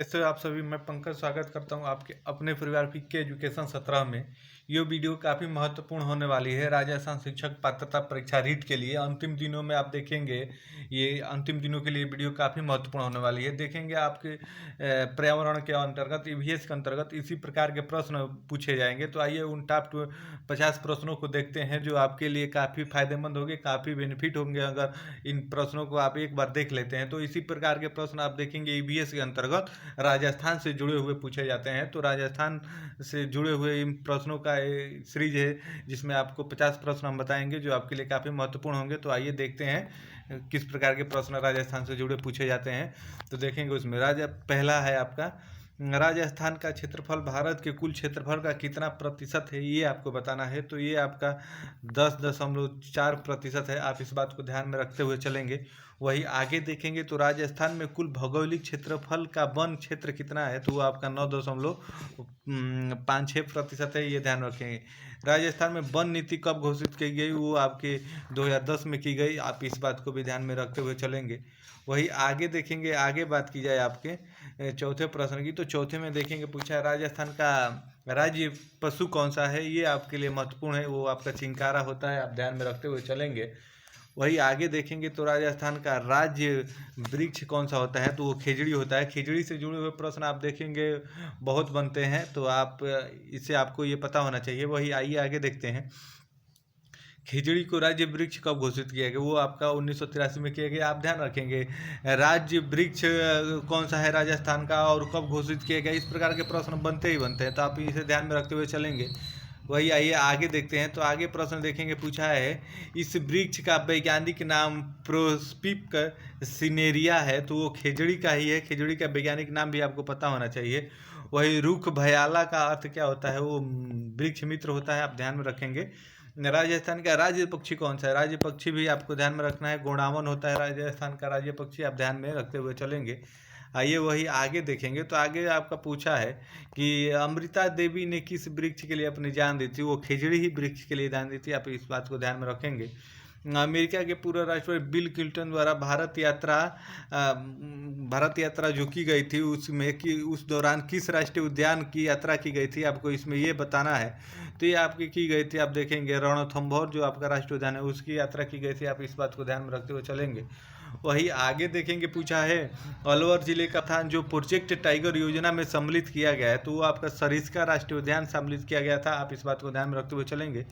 ऐसे आप सभी मैं पंकज स्वागत करता हूं आपके अपने परिवार के एजुकेशन 17 में। ये वीडियो काफ़ी महत्वपूर्ण होने वाली है राजस्थान शिक्षक पात्रता परीक्षा रीट के लिए। अंतिम दिनों में आप देखेंगे, ये अंतिम दिनों के लिए वीडियो काफ़ी महत्वपूर्ण होने वाली है। देखेंगे आपके पर्यावरण के अंतर्गत, ईवीएस के अंतर्गत इसी प्रकार के प्रश्न पूछे जाएंगे। तो आइए उन टॉप 50 प्रश्नों को देखते हैं जो आपके लिए काफ़ी फायदेमंद होंगे, काफ़ी बेनिफिट होंगे अगर इन प्रश्नों को आप एक बार देख लेते हैं। तो इसी प्रकार के प्रश्न आप देखेंगे ईवीएस के अंतर्गत राजस्थान से जुड़े हुए पूछे जाते हैं। तो राजस्थान से जुड़े हुए इन प्रश्नों का सीरीज है जिसमें आपको 50 प्रश्न हम बताएंगे जो आपके लिए काफ़ी महत्वपूर्ण होंगे। तो आइए देखते हैं किस प्रकार के प्रश्न राजस्थान से जुड़े पूछे जाते हैं। तो देखेंगे उसमें पहला है आपका, राजस्थान का क्षेत्रफल भारत के कुल क्षेत्रफल का कितना प्रतिशत है, ये आपको बताना है। तो ये आपका 10.4% है। आप इस बात को ध्यान में रखते हुए चलेंगे। वही आगे देखेंगे तो राजस्थान में कुल भौगोलिक क्षेत्रफल का वन क्षेत्र कितना है, तो वो आपका 9.56% है, ये ध्यान रखेंगे। राजस्थान में वन नीति कब घोषित की गई, वो आपके 2010 में की गई। आप इस बात को भी ध्यान में रखते हुए चलेंगे। वही आगे देखेंगे, आगे बात की जाए आपके चौथे प्रश्न की, तो चौथे में देखेंगे पूछा है राजस्थान का राज्य पशु कौन सा है, ये आपके लिए महत्वपूर्ण है। वो आपका चिंकारा होता है, आप ध्यान में रखते हुए चलेंगे। वही आगे देखेंगे तो राजस्थान का राज्य वृक्ष कौन सा होता है, तो वो खिजड़ी होता है। खिजड़ी से जुड़े हुए प्रश्न आप देखेंगे बहुत बनते हैं, तो आप इससे आपको ये पता होना चाहिए। वही आइए आगे देखते हैं, खिजड़ी को राज्य वृक्ष कब घोषित किया गया, वो आपका 1983 में किया गया। आप ध्यान रखेंगे राज्य वृक्ष कौन सा है राजस्थान का और कब घोषित किया गया, इस प्रकार के प्रश्न बनते ही बनते हैं। तो आप इसे ध्यान में रखते हुए चलेंगे। वही आइए आगे देखते हैं। तो आगे प्रश्न देखेंगे पूछा है इस वृक्ष का वैज्ञानिक नाम प्रोस्पिप सिनेरिया है, तो वो खिजड़ी का ही है। खिजड़ी का वैज्ञानिक नाम भी आपको पता होना चाहिए। वही रुख भयाला का अर्थ क्या होता है, वो वृक्ष मित्र होता है, आप ध्यान में रखेंगे। राजस्थान का राज्य पक्षी कौन सा है, राज्य पक्षी भी आपको ध्यान में रखना है, गोंडावन होता है राजस्थान का राज्य पक्षी, आप ध्यान में रखते हुए चलेंगे। आइए वही आगे देखेंगे। तो आगे आपका पूछा है कि अमृता देवी ने किस वृक्ष के लिए अपनी जान दी थी, वो खिजड़ी ही वृक्ष के लिए जान दी थी, आप इस बात को ध्यान में रखेंगे। अमेरिका के पूर्व राष्ट्रपति बिल क्लिंटन द्वारा भारत यात्रा जो की गई थी उसमें कि उस दौरान किस राष्ट्रीय उद्यान की यात्रा की गई थी, आपको इसमें ये बताना है। तो ये आपकी की गई थी, आप देखेंगे रणथंभौर जो आपका राष्ट्रीय उद्यान है उसकी यात्रा की गई थी, आप इस बात को ध्यान में रखते हुए चलेंगे। वही आगे देखेंगे पूछा है अलवर जिले का था जो प्रोजेक्ट टाइगर योजना में सम्मिलित किया गया है, तो वो आपका सरिस्का राष्ट्रीय उद्यान सम्मिलित किया गया था, आप इस बात को ध्यान में रखते हुए चलेंगे।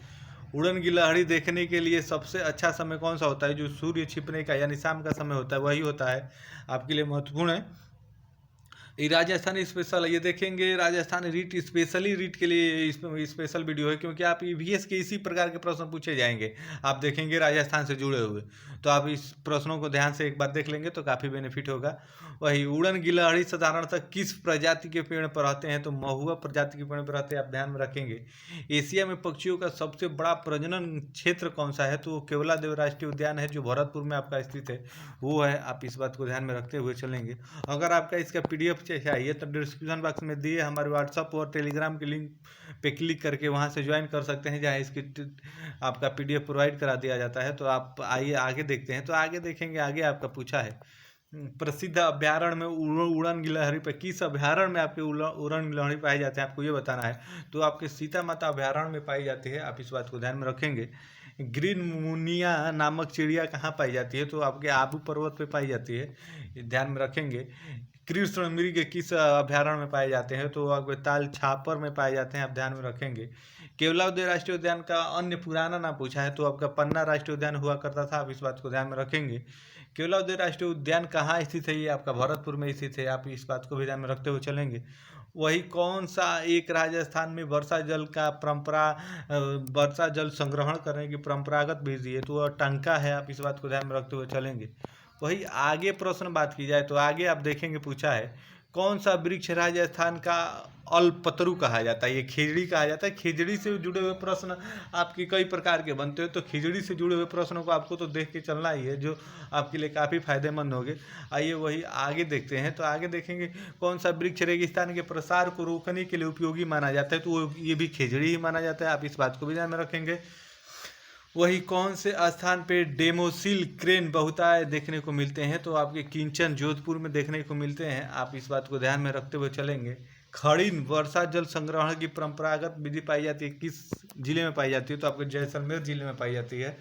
उड़न गिलहरी देखने के लिए सबसे अच्छा समय कौन सा होता है, जो सूर्य छिपने का यानी शाम का समय होता है वही होता है, आपके लिए महत्वपूर्ण है। ये राजस्थान स्पेशल, ये देखेंगे राजस्थान रीट स्पेशली रीट के लिए स्पेशल वीडियो है, क्योंकि आप ईवीएस के इसी प्रकार के प्रश्न पूछे जाएंगे, आप देखेंगे राजस्थान से जुड़े हुए। तो आप इस प्रश्नों को ध्यान से एक बार देख लेंगे तो काफ़ी बेनिफिट होगा। वही उड़न गिलहरी साधारणतः किस प्रजाति के पेड़ पर रहते हैं, तो महुआ प्रजाति के पेड़ पर रहते हैं, आप ध्यान में रखेंगे। एशिया में पक्षियों का सबसे बड़ा प्रजनन क्षेत्र कौन सा है, तो वो केवलादेव राष्ट्रीय उद्यान है जो भरतपुर में आपका स्थित है, वो है, आप इस बात को ध्यान में रखते हुए चलेंगे। अगर आपका इसका पीडीएफ चाहिए तो डिस्क्रिप्शन बॉक्स में दिए हमारे व्हाट्सअप और टेलीग्राम के लिंक पे क्लिक करके वहाँ से ज्वाइन कर सकते हैं, जहाँ इसकी आपका पीडीएफ प्रोवाइड करा दिया जाता है। तो आप आइए आगे देखते हैं। तो आगे देखेंगे, आगे आपका पूछा है प्रसिद्ध अभ्यारण्य में उड़न गिलहरी पे किस अभ्यारण्य में आपके उड़न गिलहरी पाए जाते हैं, आपको ये बताना है। तो आपके सीता माता अभ्यारण्य में पाई जाती है, आप इस बात को ध्यान में रखेंगे। ग्रीन मुनिया नामक चिड़िया कहाँ पाई जाती है, तो आपके आबू पर्वत पे पाई जाती है, ध्यान में रखेंगे। कृष्ण मृग किस अभ्यारण्य में पाए जाते हैं, तो आपके ताल छापर में पाए जाते हैं, आप ध्यान में रखेंगे। केवलादेव राष्ट्रीय उद्यान का अन्य पुराना नाम पूछा है, तो आपका पन्ना राष्ट्रीय उद्यान हुआ करता था, आप इस बात को ध्यान में रखेंगे। केवलादेव राष्ट्रीय उद्यान कहाँ स्थित है, ये आपका भरतपुर में स्थित है, आप इस बात को भी ध्यान में रखते हुए चलेंगे। वही कौन सा एक राजस्थान में वर्षा जल संग्रहण करने की परंपरागत विधि है, तो वह टंका है, आप इस बात को ध्यान में रखते हुए चलेंगे। वही आगे प्रश्न बात की जाए तो आगे आप देखेंगे पूछा है कौन सा वृक्ष राजस्थान का अल्पतरु कहा जाता है, ये खिजड़ी कहा जाता है। खिजड़ी से जुड़े हुए प्रश्न आपके कई प्रकार के बनते हैं, तो खिजड़ी से जुड़े हुए प्रश्नों को आपको तो देख के चलना ही है, जो आपके लिए काफ़ी फायदेमंद होंगे। आइए वही आगे देखते हैं। तो आगे देखेंगे कौन सा वृक्ष रेगिस्तान के प्रसार को रोकने के लिए उपयोगी माना जाता है, तो वो ये भी खिजड़ी ही माना जाता है, आप इस बात को भी ध्यान में रखेंगे। वही कौन से स्थान पे डेमोसिल क्रेन बहुतायत देखने को मिलते हैं? तो आपके किंचन जोधपुर में देखने को मिलते हैं। आप इस बात को ध्यान में रखते हुए चलेंगे। खड़ीन वर्षा जल संग्रहण की परंपरागत विधि पाई जाती है किस जिले में पाई जाती है? तो आपके जैसलमेर जिले में पाई जाती है।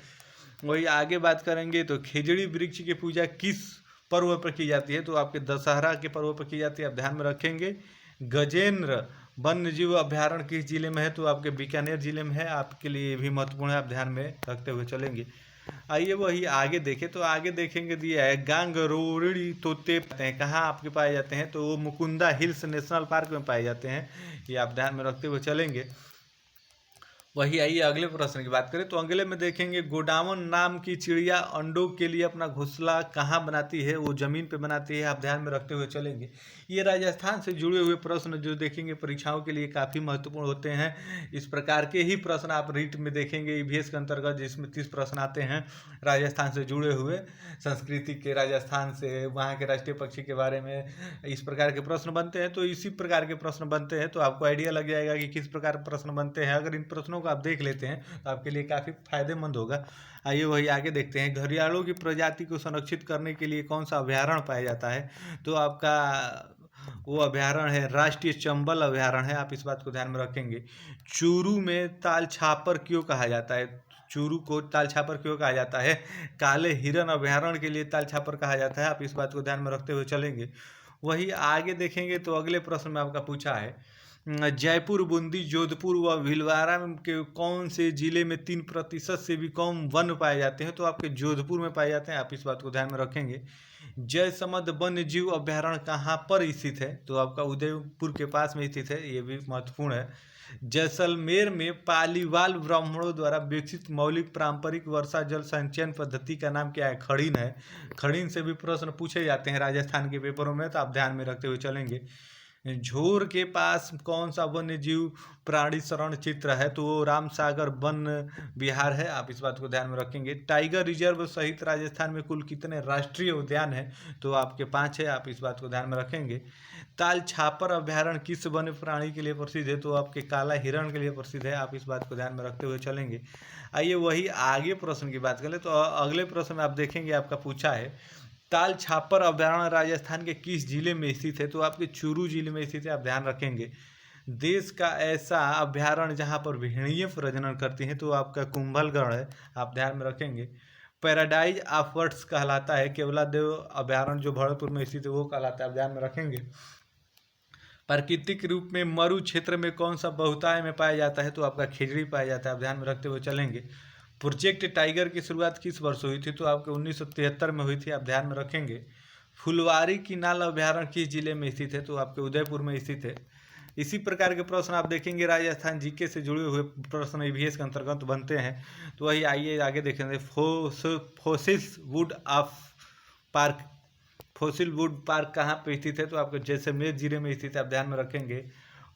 वही आगे बात करेंगे तो खेजड़ी वृक्ष की पूजा किस पर्व पर की जाती है? तो आपके दशहरा के पर्व पर की जाती है, आप ध्यान में रखेंगे। गजेंद्र वन्य जीव अभ्यारण्य किस जिले में है? तो आपके बीकानेर जिले में है। आपके लिए ये भी महत्वपूर्ण है, आप ध्यान में रखते हुए चलेंगे। आइए वही आगे देखें तो आगे देखेंगे दिया है गांगरोड़ी तोते पाते हैं कहाँ आपके पाए जाते हैं? तो वो मुकुंदा हिल्स नेशनल पार्क में पाए जाते हैं, ये आप ध्यान में रखते हुए चलेंगे। वही आइए अगले प्रश्न की बात करें तो अगले में देखेंगे गोडावन नाम की चिड़िया अंडों के लिए अपना घोंसला कहाँ बनाती है? वो जमीन पे बनाती है, आप ध्यान में रखते हुए चलेंगे। ये राजस्थान से जुड़े हुए प्रश्न जो देखेंगे परीक्षाओं के लिए काफ़ी महत्वपूर्ण होते हैं। इस प्रकार के ही प्रश्न आप रीट में देखेंगे ईवीएस के अंतर्गत, जिसमें 30 प्रश्न आते हैं राजस्थान से जुड़े हुए, संस्कृति के, राजस्थान से, वहाँ के राष्ट्रीय पक्षी के बारे में इस प्रकार के प्रश्न बनते हैं। तो इसी प्रकार के प्रश्न बनते हैं तो आपको आइडिया लग जाएगा कि किस प्रकार प्रश्न बनते हैं। अगर इन प्रश्नों को आप देख लेते हैं तो आपके लिए काफ़ी फायदेमंद होगा। आइए वही आगे देखते हैं। घड़ियालों की प्रजाति को संरक्षित करने के लिए कौन सा अभ्यारण्य पाया जाता है? तो आपका वो अभ्यारण्य है राष्ट्रीय चंबल अभ्यारण्य है, आप इस बात को ध्यान में रखेंगे। चूरू में ताल छापर क्यों कहा जाता है? चूरू को ताल छापर क्यों कहा जाता है? काले हिरन अभ्यारण्य के लिए ताल छापर कहा जाता है, आप इस बात को ध्यान में रखते हुए चलेंगे। वही आगे देखेंगे तो अगले प्रश्न में आपका पूछा है जयपुर, बूंदी, जोधपुर व भीलवाड़ा के कौन से जिले में 3% से भी कम वन पाए जाते हैं? तो आपके जोधपुर में पाए जाते हैं, आप इस बात को ध्यान में रखेंगे। जयसमंद वन्य जीव अभ्यारण्य कहाँ पर स्थित है? तो आपका उदयपुर के पास में स्थित है, ये भी महत्वपूर्ण है। जैसलमेर में पालीवाल ब्राह्मणों द्वारा विकसित मौलिक पारंपरिक वर्षा जल संचयन पद्धति का नाम क्या है? खड़ीन है। खड़ीन से भी प्रश्न पूछे जाते हैं राजस्थान के पेपरों में, तो आप ध्यान में रखते हुए चलेंगे। झोर के पास कौन सा वन्य जीव प्राणी शरण चित्र है? तो वो रामसागर वन विहार है, आप इस बात को ध्यान में रखेंगे। टाइगर रिजर्व सहित राजस्थान में कुल कितने राष्ट्रीय उद्यान हैं? तो आपके 5 है, आप इस बात को ध्यान में रखेंगे। ताल छापर अभ्यारण्य किस वन्य प्राणी के लिए प्रसिद्ध है? तो आपके काला हिरण के लिए प्रसिद्ध है, आप इस बात को ध्यान में रखते हुए चलेंगे। आइए वही आगे प्रश्न की बात करें तो अगले प्रश्न में आप देखेंगे आपका पूछा है ताल छापर अभ्यारण्य राजस्थान के किस जिले में स्थित है? तो आपके चूरू जिले में स्थित है, आप ध्यान रखेंगे। देश का ऐसा अभ्यारण्य जहां पर भेड़ियां प्रजनन करती हैं? तो आपका कुंभलगढ़ है, आप ध्यान में रखेंगे। पैराडाइज ऑफ बर्ड्स कहलाता है केवलादेव अभ्यारण्य जो भरतपुर में स्थित है वो कहलाता है, आप ध्यान में रखेंगे। प्राकृतिक रूप में मरु क्षेत्र में कौन सा बहुताय में पाया जाता है? तो आपका खिजड़ी पाया जाता है, आप ध्यान में रखते हुए चलेंगे। प्रोजेक्ट टाइगर की शुरुआत किस वर्ष हुई थी? तो आपके 1973 में हुई थी, आप ध्यान में रखेंगे। फुलवारी की नाल अभ्यारण्य किस जिले में स्थित है? तो आपके उदयपुर में स्थित है। इसी प्रकार के प्रश्न आप देखेंगे राजस्थान जीके से जुड़े हुए प्रश्न ईवीएस के अंतर्गत बनते हैं। तो वही आइए आगे देखेंगे। Fossils would of park, fossil would park कहाँ पे स्थित है? तो आपके जैसलमेर जिले में स्थित है, आप ध्यान में रखेंगे।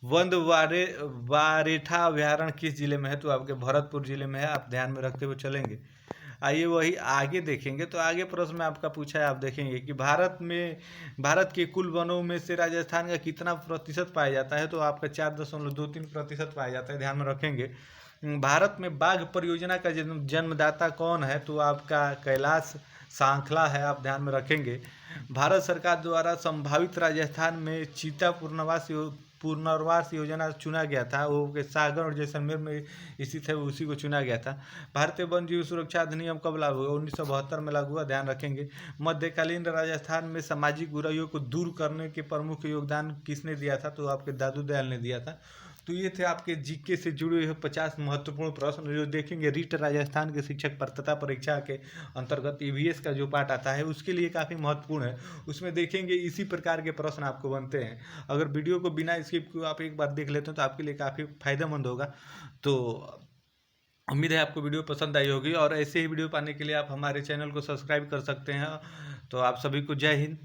वारेठा अभ्यारण्य किस जिले में है? तो आपके भरतपुर जिले में है, आप ध्यान में रखते हुए चलेंगे। आइए वही आगे देखेंगे तो आगे प्रश्न में आपका पूछा है, आप देखेंगे कि भारत के कुल वनों में से राजस्थान का कितना प्रतिशत पाया जाता है? तो आपका 4.23% पाया जाता है, ध्यान में रखेंगे। भारत में बाघ परियोजना का जन्मदाता कौन है? तो आपका कैलाश सांखला है, आप ध्यान में रखेंगे। भारत सरकार द्वारा संभावित राजस्थान में चीता पुनर्वास योजना चुना गया था, वो के सागर और जैसलमेर में स्थित है, उसी को चुना गया था। भारतीय वन जीव सुरक्षा अधिनियम कब लागू हुआ? 1972 में लागू हुआ, ध्यान रखेंगे। मध्यकालीन राजस्थान में सामाजिक बुराइयों को दूर करने के प्रमुख योगदान किसने दिया था? तो आपके दादू दयाल ने दिया था। तो ये थे आपके जीके से जुड़े हुए 50 महत्वपूर्ण प्रश्न जो देखेंगे रीट राजस्थान के शिक्षक पात्रता परीक्षा के अंतर्गत ईवीएस का जो पार्ट आता है उसके लिए काफ़ी महत्वपूर्ण है। उसमें देखेंगे इसी प्रकार के प्रश्न आपको बनते हैं। अगर वीडियो को बिना स्किप को आप एक बार देख लेते हैं तो आपके लिए काफ़ी फायदेमंद होगा। तो उम्मीद है आपको वीडियो पसंद आई होगी और ऐसे ही वीडियो पाने के लिए आप हमारे चैनल को सब्सक्राइब कर सकते हैं। तो आप सभी को जय हिंद।